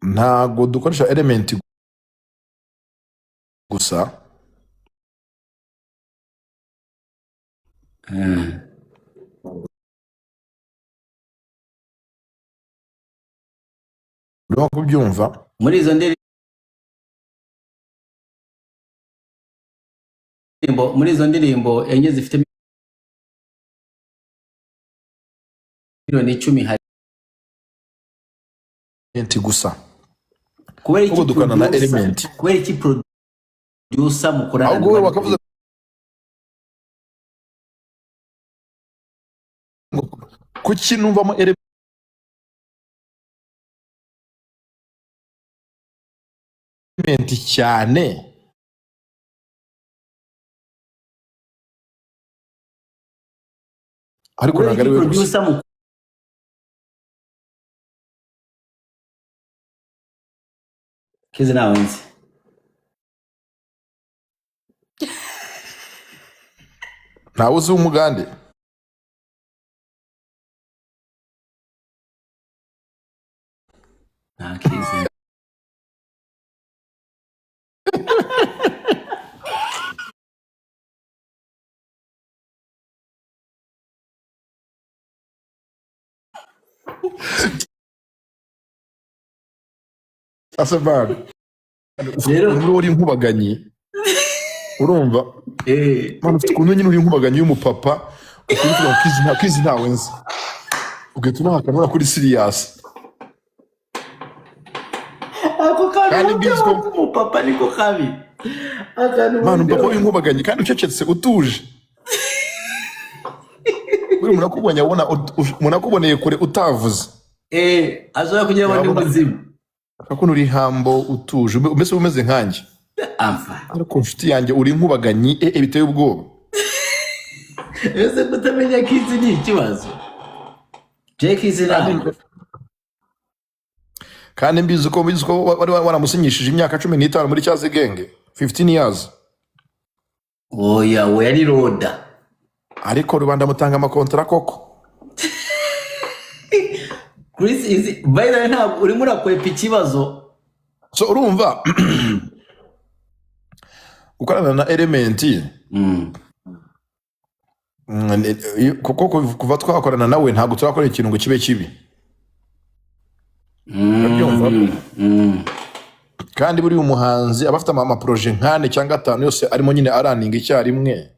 ntago dukoresha element gusa. Urimo kubyumva muri izo ndirimbo enye zifite miliyoni 10 hari element gusa, kubera ubu dukana na producer element. kubera iki producer mukorana ahubwo we bakavuze ngo kuki numvamo element cyane, ariko kubera ntabwo iki ari we gusa. producer kizi nawe nzi ntawe uzi w'umugande. nta kizi Asabana rero umuntu uri inkubaganyi, urumva mwana ufite ukuntu nyine uri inkubaganyi y'umupapa ukuvuga kizi ntawe nzi, ugahita unahakana kuri serious. ako Kandi kantu mbizi ko umupapa niko kabi akantu mwana umupapa w'inkubaganyi kandi ucecetse utuje, buri umuntu akubonye abona umuntu akuboneye kure utavuze, ashobora kugira ngo ndi muzima akakuntu uri hambo utuje umeze umeze nkanjye. amfa Ariko nshuti yanjye uri inkubaganyi biteye ubwoba. ese kutamenya kizi ni ikibazo. Kizi nawe Kandi mbizi ko wari waramusinyishije imyaka 15 muri Cyazi Genge, 15 years. oya we yari roda Ariko rubanda mutanga amakontra koko. Chris izi by the way ntabwo urimo urakwepa ikibazo. So urumva gukorana na element kuko kuva twakorana nawe ntabwo turakora ikintu ngo kibe kibi. Kandi buri umuhanzi abafite ama projet nkane cyangwa 5 yose arimo nyine araninga icyarimwe.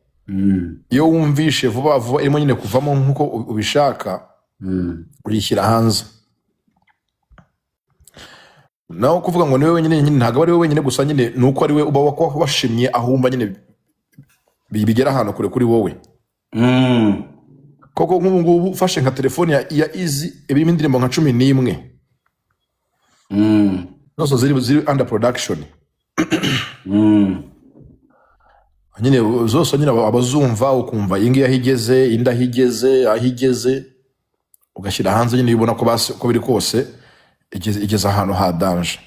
Iyo wumvishe vuba vuba irimo nyine kuvamo nkuko ubishaka, urishyira hanze. Naho kuvuga ngo niwe wenyine ntabwo ari we wenyine gusa, nyine nuko ari we uba washimye ahumba nyine bigera ahantu kure kuri wowe. Koko nk'ubu ngubu ufashe nka telefone ya Easy ibirimo indirimbo nka 11 zose ziri under production. Nyine zose nyine abazumva ukumva ingi yahigeze indahigeze ahigeze ugashyira hanze, nyine ubona ko biri kose igeze ahantu ha danger.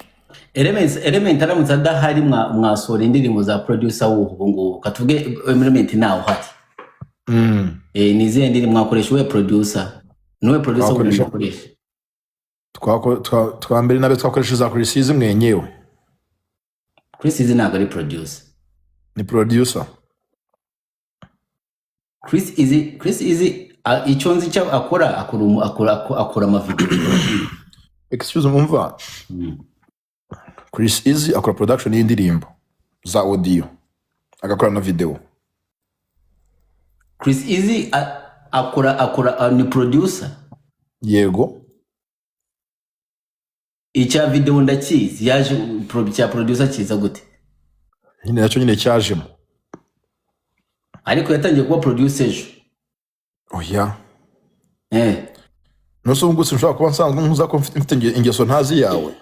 Element aramutse adahari mwasora indirimbo za producer w'ubu ngubu katuvuge Element nawe uhari. Nizihe ndirimbo mwakoresha we producer? Niwe producer mwakoresha? Twambere nabe twakoresha za Chris Easy mwenyewe. Chris Easy ntabwo ari producer. Ni producer. Chris Easy icyo nzi cyo akora amavideo. Excuse me, umva. Chris Easy akora production y'indirimbo za audio, agakora na video. Chris Easy akora ni producer. Yego. Icya video ndakizi, yaje cya producer kiza gute? Nyine nacyo nyine cyajemo. Ariko yatangiye kuba producer ejo. Oya. Nuso ngo sinshaka kuba nsanzwe nkuza ko mfite ingeso ntazi yawe.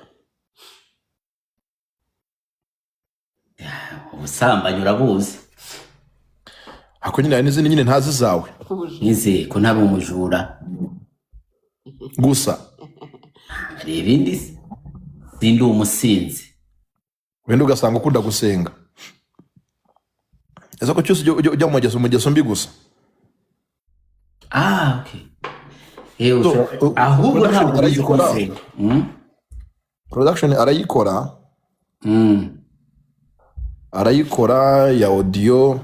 Ubusambanyi urabuzi. Ako nyine n'izindi nyine ntazi zawe. Nize ko ntabwo umujura. Gusa. Hari ibindi sindi umusinzi. Wenda ugasanga ukunda gusenga. Ese ko cyose ujya mu mugeso mbi gusa. Okay. Ahubwo ntabwo uzi gusenga. production arayikora ya audio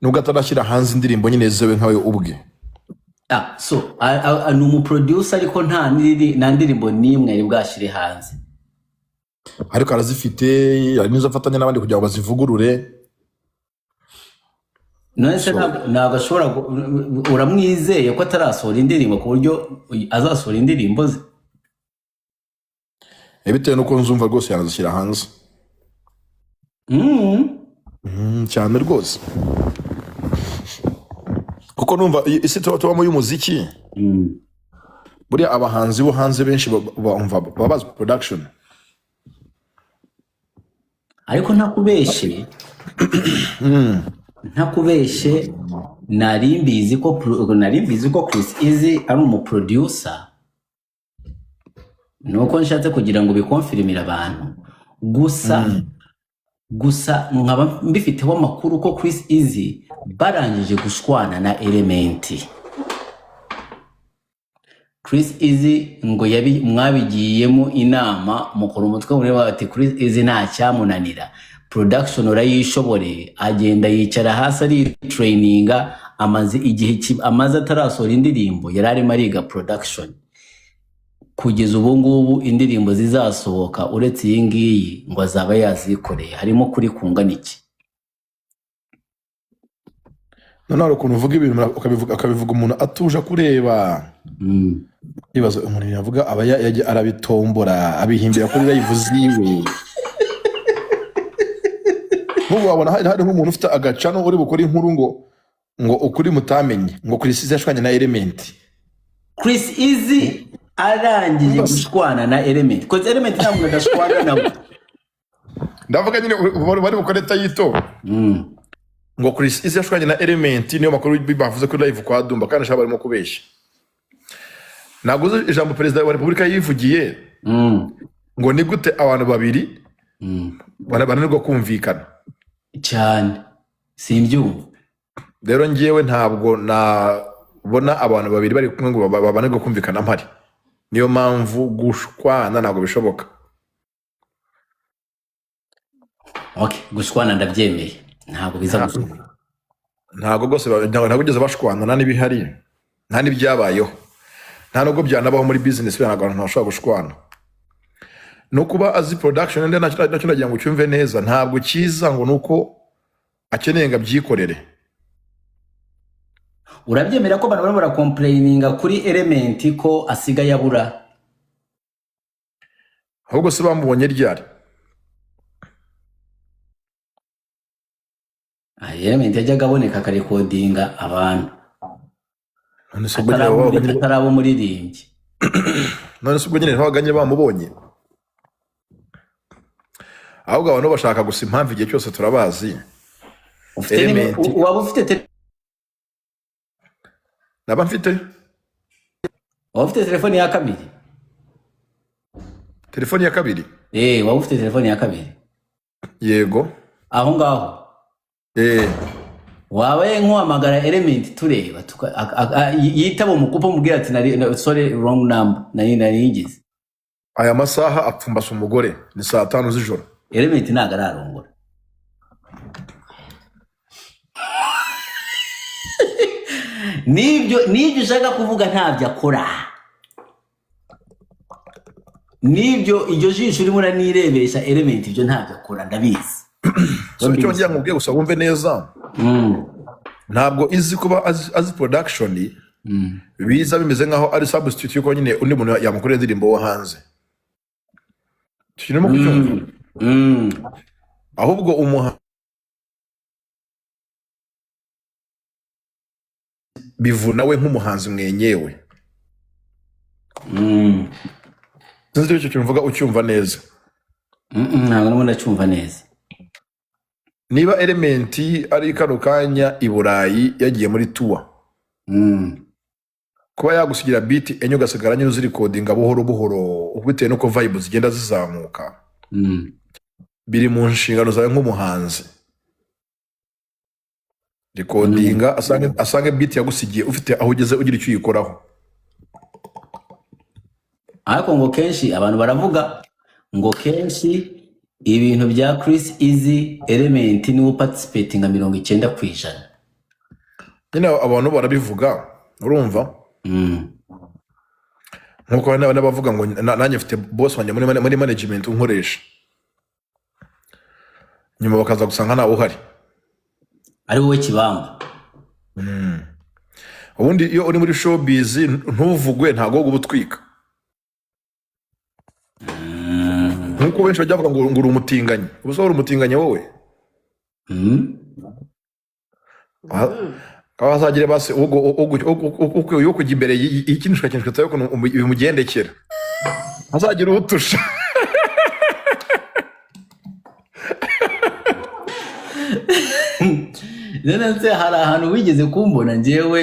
nubwo atarashyira hanze indirimbo nyine zewe nkawe ubwe. So ni umuproducer ariko nta ndirimbo n'imwe ari bwashyire hanze, ariko arazifite, ari nizo afatanya n'abandi kugira ngo bazivugurure. nonese ntabwo ashobora uramwizeye ko atarasohora indirimbo ku buryo azasohora indirimbo ze? Bitewe nuko nzumva rwose yanazishyira hanze cyane rwose, kuko numva isi tubamo y'umuziki buriya abahanzi bo hanze benshi baba bazi production. Ariko ntakubeshe nari mbizi ko Chris Easy ari umuproducer, nuko nshatse kugira ngo bikonfirimire abantu gusa nkaba mbifiteho amakuru ko Chris Easy barangije gushwana na Element. Chris Easy ngo mwabigiyemo inama mukora umutwe muri bati Chris Easy nta cyamunanira, production urayishobore, agenda yicara hasi ari traininga, amaze igihe amaze atarasohora indirimbo yari arimo ariga production. Kugeza ubu ngubu indirimbo zizasohoka uretse iyi ngiyi ngo azaba yazikoreye, harimo kuri kungana iki? None ukuntu uvuga ibintu akabivuga umuntu atuje kureba. Ibazo umuntu yavuga aba arabitombora abihimbira kuri live ziwe. Ubu wabona hari nk'umuntu ufite agacano uri bukora inkuru ngo ukuri mutamenye ngo Chris Easy yashwanye na Element. Chris Easy arangije gushwana na Element. Ko Element nta muntu adashwana nawe. Ndavuga nyine bari bukore tayito. Ngo Chris Easy yashwanye na Element niyo makuru bavuze ko live kwa Dumba kandi shaba barimo kubeshya. Naguze ijambo Perezida wa Repubulika yivugiye ngo ni gute abantu babiri bananirwa kumvikana cyane, simbyumva. Rero ngiyewe ntabwo nabona abantu babiri bari kumwe ngo babanirwa kumvikana mpari, niyo mpamvu gushwana ntabwo bishoboka. Gushwana ndabyemeye, ntabwo biza gushoboka. Ntabwo rwose ntabwo ugeze bashwana, nta n'ibihari, nta n'ibyabayeho, nta nubwo byanabaho muri business ntabwo abantu bashobora gushwana. No kuba azi production nde nacyo nagira ngo cyumve neza, ntabwo kiza ngo nuko akeneye ngo abyikorere. Urabyemera ko abantu barimo complaininga kuri Element ko asigaye abura? Ahubwo se bamubonye ryari? Element yajyaga aboneka akarekodinga abantu. None se ubwo atarabo muririmbyi. None se ubwo nyine ntibaganye bamubonye. Ahubwo abantu bashaka gusa impamvu igihe cyose turabazi. Waba ufite naba mfite? Waba ufite telefoni ya kabiri? Telefoni ya kabiri? Waba ufite telefoni ya kabiri? Yego. Aho ngaho? Wabaye nk'uhamagara Element tureba yitaba umukupa umubwira ati sorry wrong number nari yigize. Aya masaha apfumbasa umugore ni saa 5 z'ijoro. Element ntago ararongora. Nibyo ushaka kuvuga ntabyo akora. Nibyo iryo jisho urimo uranirebesha Element ibyo ntabyo akora ndabizi. So cyo ngiye nkubwiye gusa wumve neza. Ntabwo izi kuba azi production biza bimeze nkaho ari substitute yuko nyine undi muntu yamukorera indirimbo wo hanze. Kirimo kucyumva. Ahubwo bivuna we nk'umuhanzi mwenyewe. Sinzi icyo kintu mvuga ucyumva neza. Ntabwo ndacyumva neza. Niba Element ari kano kanya i Burayi yagiye muri tour. Kuba yagusigira beat enyo gasigara nyine uziri codinga buhoro buhoro bitewe nuko vibes zigenda zizamuka. Biri mu nshingano zawe nk'umuhanzi. Recordinga asange beat yagusigiye ufite aho ugeze ugira icyo uyikoraho. ariko ngo kenshi abantu baravuga ngo kenshi ibintu bya Chris Easy Element niwo participate nka 90%. Nyine abantu barabivuga urumva nkuko n'abavuga ngo nanjye mfite boss wanjye muri management unkoresha nyuma bakaza gusanga ntawe uhari ari wowe kibamba. ubundi iyo uri muri showbiz ntuvugwe ntago ubutwika nkuko benshi bajya bavuga ngo uri umutinganyi ubuso uri umutinganyi wowe Kawasagire basi uko yo kujya imbere y'ikinishwa kinishwa tayo ko bimugendekera azagira ubutusha none hari ahantu wigeze kumbona njyewe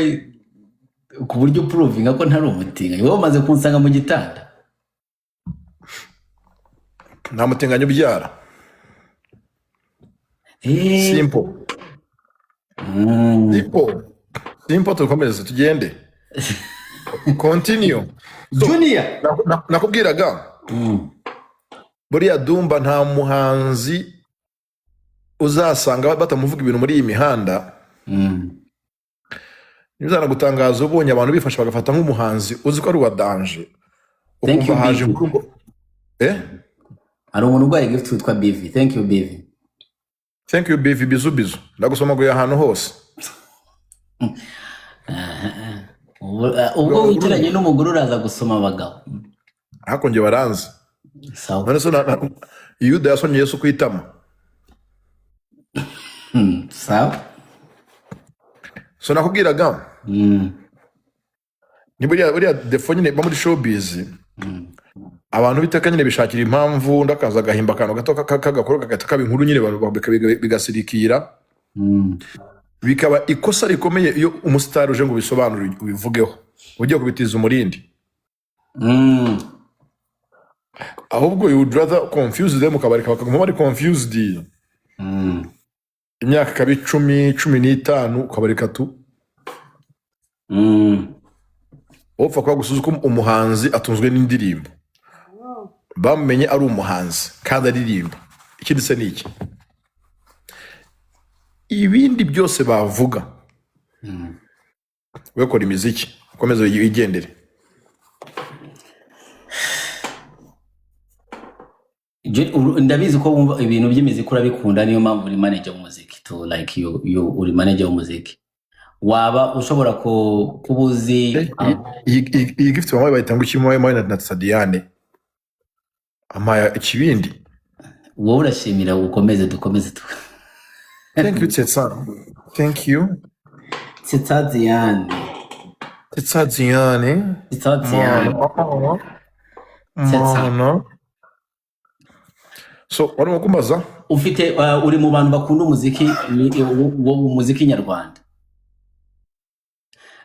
ku buryo provinga ko ntari umutinganyi wowe umaze kunsanga mu gitanda. nta mutinganyi ubyara simple simple tukomeze tugende continue Junior nakubwiraga buriya Dumba nta muhanzi uzasanga batamuvuga ibintu muri iyi mihanda nizana gutangaza ubonye abantu bifasha bagafata nk'umuhanzi uzi ko ari wa danger ukumva haje ngo hari umuntu urwaye gift witwa BV. Thank you BV. Thank you BV bizu ndagusoma ngo ahantu hose ubwo wicaranye n'umugore uraza gusoma abagabo hako nge baranze sawa none so Yuda yasonye Yesu kwitama sawa so nakubwiraga ni buriya defo nyine ba muri showbiz abantu biteka nyine bishakira impamvu ndakaza gahimba kantu gato kagakoro kagata kaba inkuru nyine bigasirikira bikaba ikosa rikomeye iyo umustar uje ngo bisobanure ubivugeho ugiye kubitiza umurindi ahubwo you would rather confuse them ukabareka bakaguma bari confused imyaka kabi 10-15 ukabareka tu opfa kwa gusuzuka umuhanzi atunzwe n'indirimbo bamenye ari umuhanzi kandi aririmba ikindi se niki ibindi byose bavuga wekora imiziki ukomeze yigendere ndabizi ko wumva ibintu by'imiziki urabikunda niyo mpamvu uri manager w'umuziki to like you uri manager w'umuziki waba ushobora kubuzi iyi gift bamwe bayitanga ukimwe na Sadiane amaya ikibindi wowe urashimira ukomeze dukomeze thank you Tetsa thank you Tetaziane so warimo kumbaza ufite uri mu bantu bakunda umuziki nyarwanda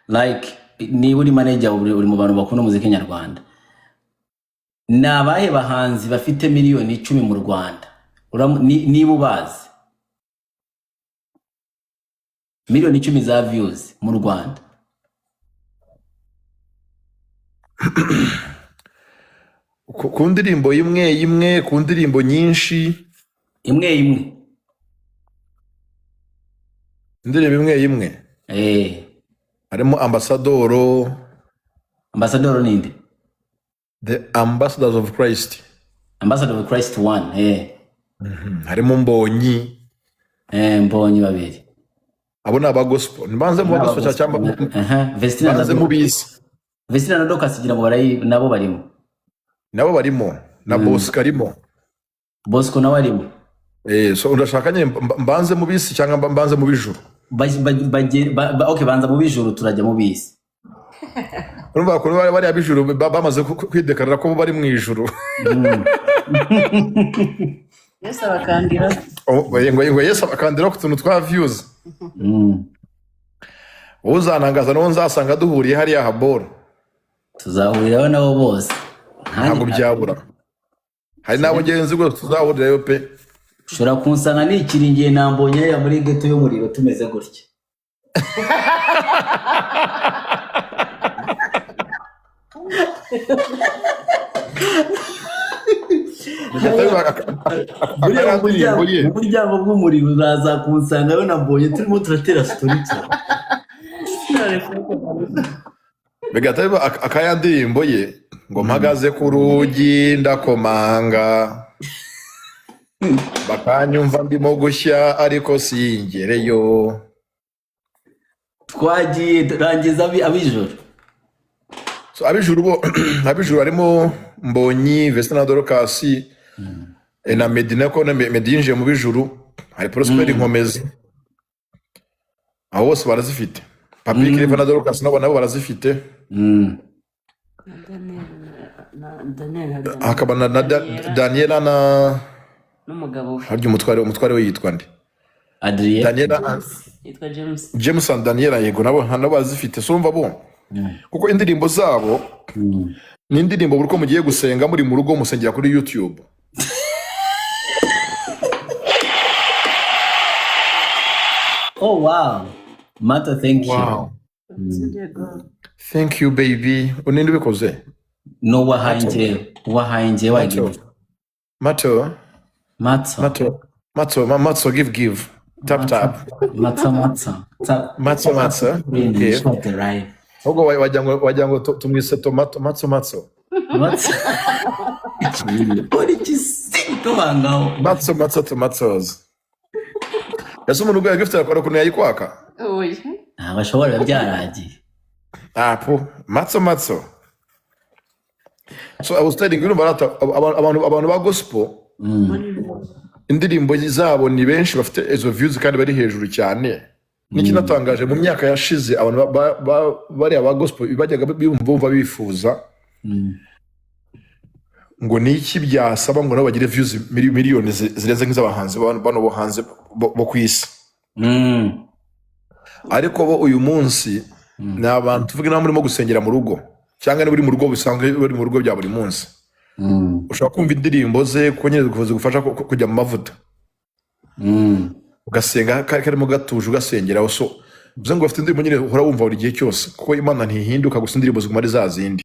like ni uri manager uri mu bantu bakunda umuziki nyarwanda nabahe bahanzi bafite miliyoni 10 mu Rwanda niba ubazi miliyoni 10 za views mu Rwanda ku ndirimbo imwe ku ndirimbo nyinshi imwe indirimbo imwe harimo Ambassador ninde The Ambassadors of Christ 1 harimo Mbonyi babiri abo ni aba gospel nibanze mu gospel cyangwa Vestina mu bisi Vestina na Doka sigira ngo nabo barimo na Bosco arimo Bosco nawe arimo so urashaka nyine mbanze mu bisi cyangwa mbanze mu bijuru okay banza mu bijuru turajya mu bisi urumva ko bari abijuru bamaze kwidekarira ko bari mu ijuru Yesu abakandira ngo Yesu abakandira ku tuntu twa views uzanangaza no nzasanga duhuriye hariya haboro tuzahuriraho nabo bose ntabwo byabura hari nabo ngenzi rwose tuzahurirayo pe ushobora kunsanga nikiringiye nambonye ya muri geto y'umuriro tumeze gutya buriya mu muryango bw'umuriro uraza kunsanga we nambonye turimo turatera story cyane bigahita biba akaya ndirimbo ye ngo mpagaze ku rugi ndakomanga bakanyumva ndimo gushya ariko singereyo. twagiye rangiza abijoro. So abijuru harimo Mbonyi, Vesta na Dorcas na Medina, ko na Medina yinjiye mu bijuru, hari Prosper Inkomezi, abo bose barazifite. Papi Clever na Dorcas nabo barazifite. Hakaba na Daniela na n'umugabo harya umutware we yitwa nde? Adrien. Daniela yitwa James. James and Daniela, yego nabo bazifite. So umva bo kuko indirimbo zabo ni indirimbo buri ko mugiye gusenga muri mu rugo musengera kuri YouTube. Oh wow, Mata, thank you. Wow. Thank you baby. Uninde bikoze? No wahanjye wagiye. Mato give tap Mata okay. Ahubwo wagira ngo tumwise tomato matso uri kisinto bangaho tomatoes. Ese umuntu ugaye gifite akora kuntu yayikwaka Oya. abashobora byaragiye matso. So I was telling you abantu ba gospel indirimbo zabo ni benshi bafite izo views kandi bari hejuru cyane. Nikinatangaje mu myaka yashize abantu bari aba gospel bajyaga bumva bifuza ngo niki byasaba ngo nabo bagire views miliyoni zireze nk'iz'abahanzi bano bo hanze bo kwisi. Ariko bo uyu munsi ni abantu tuvuge na murimo gusengera mu rugo cyangwa buri mu rugo bisanzwe bari mu rugo bya buri munsi. Ushaka kumva indirimbo ze kuko nyine zigufasha kujya mu mavuta. Ugasenga karimo gatuje ugasengera. So bivuze ngo bafite indirimbo nyine uhora wumva buri gihe cyose kuko Imana ntihinduka, gusa indirimbo ziguma ari za zindi.